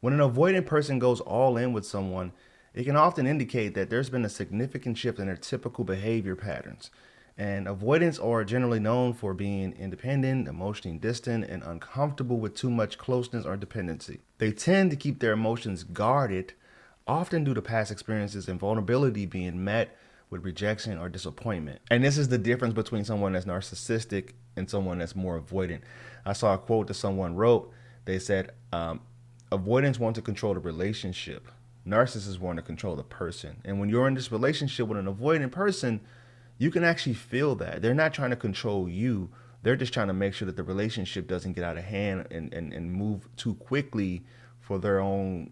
When an avoidant person goes all in with someone, it can often indicate that there's been a significant shift in their typical behavior patterns. And avoidants are generally known for being independent, emotionally distant, and uncomfortable with too much closeness or dependency. They tend to keep their emotions guarded, often due to past experiences and vulnerability being met with rejection or disappointment. And this is the difference between someone that's narcissistic and someone that's more avoidant. I saw a quote that someone wrote. They said, avoidants want to control the relationship. Narcissists want to control the person. And when you're in this relationship with an avoidant person, you can actually feel that. They're not trying to control you. They're just trying to make sure that the relationship doesn't get out of hand and move too quickly for their own,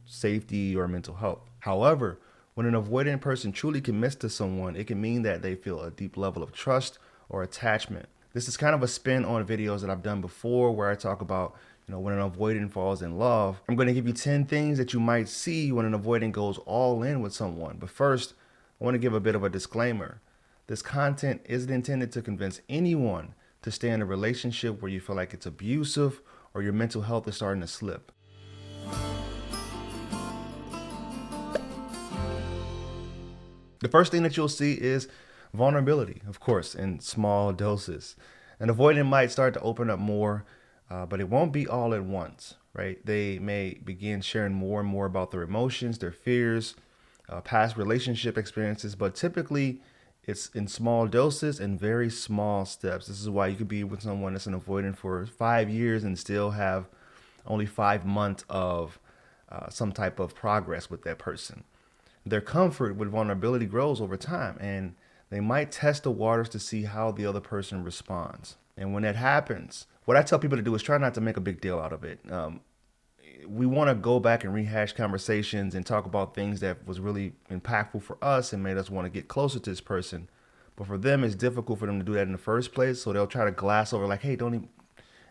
safety or mental health. However, when an avoidant person truly commits to someone, it can mean that they feel a deep level of trust or attachment. This is kind of a spin on videos that I've done before where I talk about, when an avoidant falls in love. I'm going to give you 10 things that you might see when an avoidant goes all in with someone. But first, I want to give a bit of a disclaimer. This content isn't intended to convince anyone to stay in a relationship where you feel like it's abusive or your mental health is starting to slip. The first thing that you'll see is vulnerability, of course, in small doses. An avoidant might start to open up more, but it won't be all at once, right? They may begin sharing more and more about their emotions, their fears, past relationship experiences, but typically it's in small doses and very small steps. This is why you could be with someone that's an avoidant for 5 years and still have only 5 months of some type of progress with that person. Their comfort with vulnerability grows over time, and they might test the waters to see how the other person responds. And when that happens, what I tell people to do is try not to make a big deal out of it. We want to go back and rehash conversations and talk about things that was really impactful for us and made us want to get closer to this person. But for them, it's difficult for them to do that in the first place. So they'll try to glass over like, hey, don't even,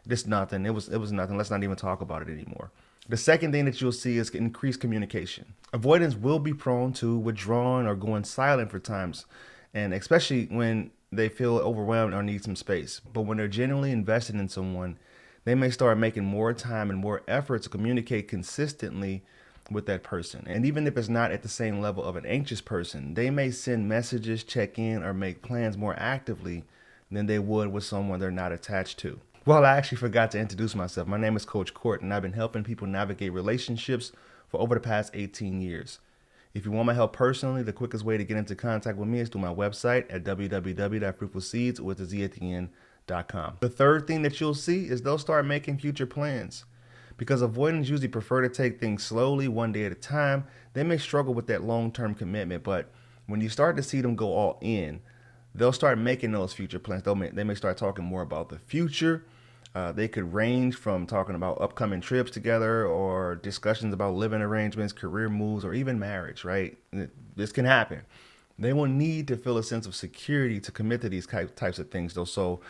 this nothing. It was nothing. Let's not even talk about it anymore. The second thing that you'll see is increased communication. Avoidance will be prone to withdrawing or going silent for times, and especially when they feel overwhelmed or need some space. But when they're genuinely invested in someone, they may start making more time and more effort to communicate consistently with that person. And even if it's not at the same level of an anxious person, they may send messages, check in, or make plans more actively than they would with someone they're not attached to. Well, I actually forgot to introduce myself. My name is Coach Court, and I've been helping people navigate relationships for over the past 18 years. If you want my help personally, the quickest way to get into contact with me is through my website at www.fruitfulseeds.com. The third thing that you'll see is they'll start making future plans. Because avoidants usually prefer to take things slowly, one day at a time, they may struggle with that long-term commitment. But when you start to see them go all in, they'll start making those future plans. They may start talking more about the future. They could range from talking about upcoming trips together or discussions about living arrangements, career moves, or even marriage, right? This can happen. They will need to feel a sense of security to commit to these types of things, though. So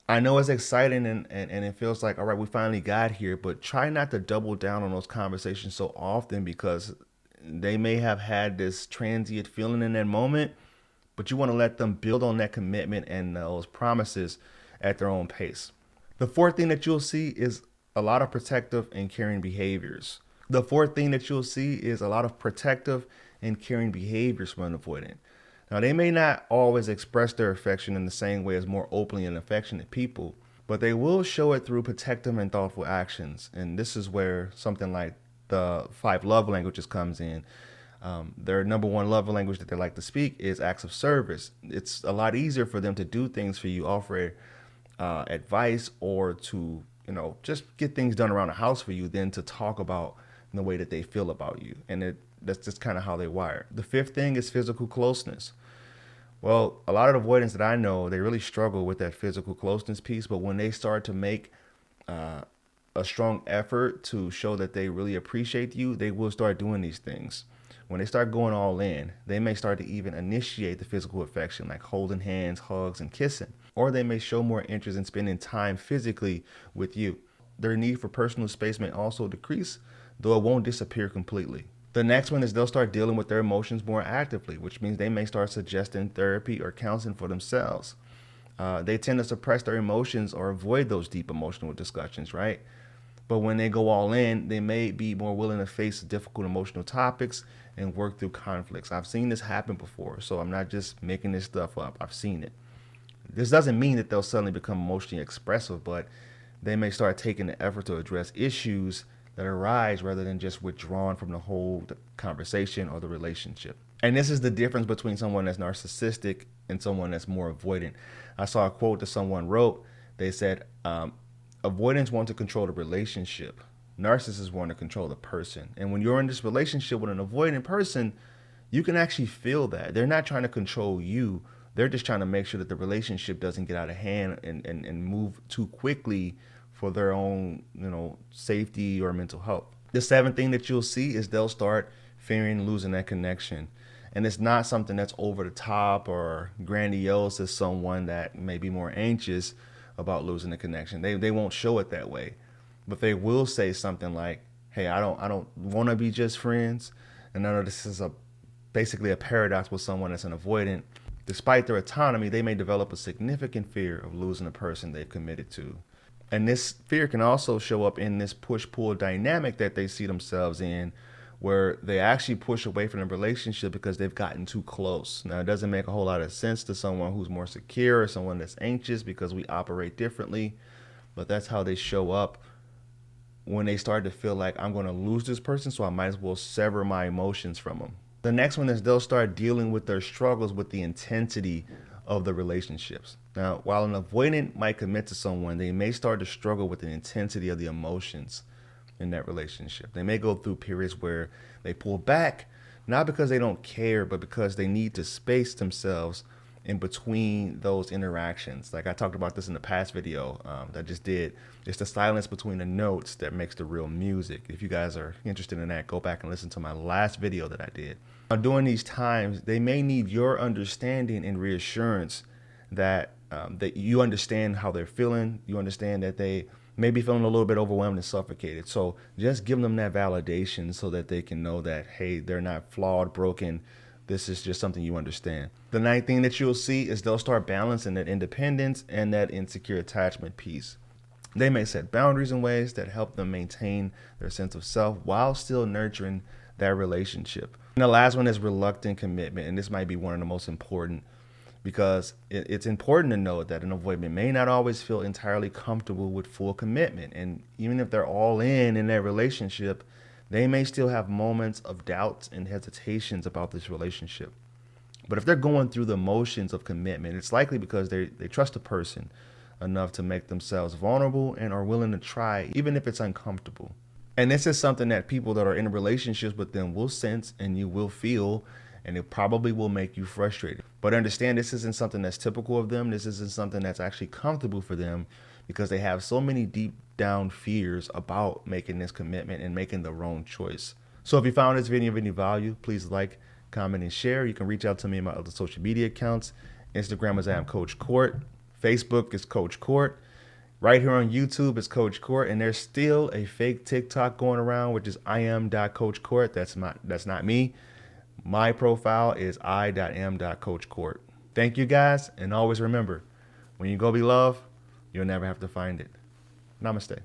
I know it's exciting and it feels like, all right, we finally got here, but try not to double down on those conversations so often because they may have had this transient feeling in that moment, but you want to let them build on that commitment and those promises at their own pace. The fourth thing that you'll see is a lot of protective and caring behaviors. The fourth thing that you'll see is a lot of protective and caring behaviors from an avoidant. Now, they may not always express their affection in the same way as more openly and affectionate people, but they will show it through protective and thoughtful actions. And this is where something like the 5 love languages comes in. Their number one love language that they like to speak is acts of service. It's a lot easier for them to do things for you, offer advice, or to just get things done around the house for you than to talk about the way that they feel about you. And that's just kind of how they wire. The fifth thing is physical closeness. Well, a lot of avoidants that I know, they really struggle with that physical closeness piece. But when they start to make a strong effort to show that they really appreciate you, they will start doing these things. When they start going all in, they may start to even initiate the physical affection, like holding hands, hugs, and kissing. Or they may show more interest in spending time physically with you. Their need for personal space may also decrease, though it won't disappear completely. The next one is they'll start dealing with their emotions more actively, which means they may start suggesting therapy or counseling for themselves. They tend to suppress their emotions or avoid those deep emotional discussions, right? But when they go all in, they may be more willing to face difficult emotional topics and work through conflicts. I've seen this happen before, so I'm not just making this stuff up. I've seen it. This doesn't mean that they'll suddenly become emotionally expressive, but they may start taking the effort to address issues that arise rather than just withdrawn from the whole conversation or the relationship. And this is the difference between someone that's narcissistic and someone that's more avoidant. I saw a quote that someone wrote. They said, avoidance wants to control the relationship. Narcissists want to control the person. And when you're in this relationship with an avoidant person, you can actually feel that. They're not trying to control you. They're just trying to make sure that the relationship doesn't get out of hand and move too quickly for their own, safety or mental health. The seventh thing that you'll see is they'll start fearing losing that connection. And it's not something that's over the top or grandiose as someone that may be more anxious about losing the connection. They won't show it that way. But they will say something like, hey, I don't want to be just friends. And I know this is basically a paradox with someone that's an avoidant. Despite their autonomy, they may develop a significant fear of losing a person they've committed to. And this fear can also show up in this push-pull dynamic that they see themselves in, where they actually push away from the relationship because they've gotten too close. Now, it doesn't make a whole lot of sense to someone who's more secure or someone that's anxious because we operate differently, but that's how they show up when they start to feel like, I'm going to lose this person, so I might as well sever my emotions from them. The next one is they'll start dealing with their struggles with the intensity of the relationships. Now, while an avoidant might commit to someone, they may start to struggle with the intensity of the emotions in that relationship. They may go through periods where they pull back, not because they don't care, but because they need to space themselves in between those interactions. Like I talked about this in the past video that I just did. It's the silence between the notes that makes the real music. If you guys are interested in that, go back and listen to my last video that I did. Now, during these times, they may need your understanding and reassurance that that you understand how they're feeling. You understand that they may be feeling a little bit overwhelmed and suffocated. So just give them that validation so that they can know that, hey, they're not flawed, broken. This is just something you understand. The ninth thing that you'll see is they'll start balancing that independence and that insecure attachment piece. They may set boundaries in ways that help them maintain their sense of self while still nurturing that relationship. And the last one is reluctant commitment. And this might be one of the most important, because it's important to know that an avoidant may not always feel entirely comfortable with full commitment. And even if they're all in their relationship, they may still have moments of doubts and hesitations about this relationship. But if they're going through the motions of commitment, it's likely because they trust a person enough to make themselves vulnerable and are willing to try, even if it's uncomfortable. And this is something that people that are in relationships with them will sense and you will feel, and it probably will make you frustrated. But understand, this isn't something that's typical of them. This isn't something that's actually comfortable for them, because they have so many deep down fears about making this commitment and making the wrong choice. So if you found this video of any value, please like, comment, and share. You can reach out to me on my other social media accounts. Instagram is Coach Court. Facebook is Coach Court. Right here on YouTube is Coach Court, and there's still a fake TikTok going around, which is I am.CoachCourt. That's not me. My profile is I.am.CoachCourt. Thank you guys, and always remember, when you go be loved, you'll never have to find it. Namaste.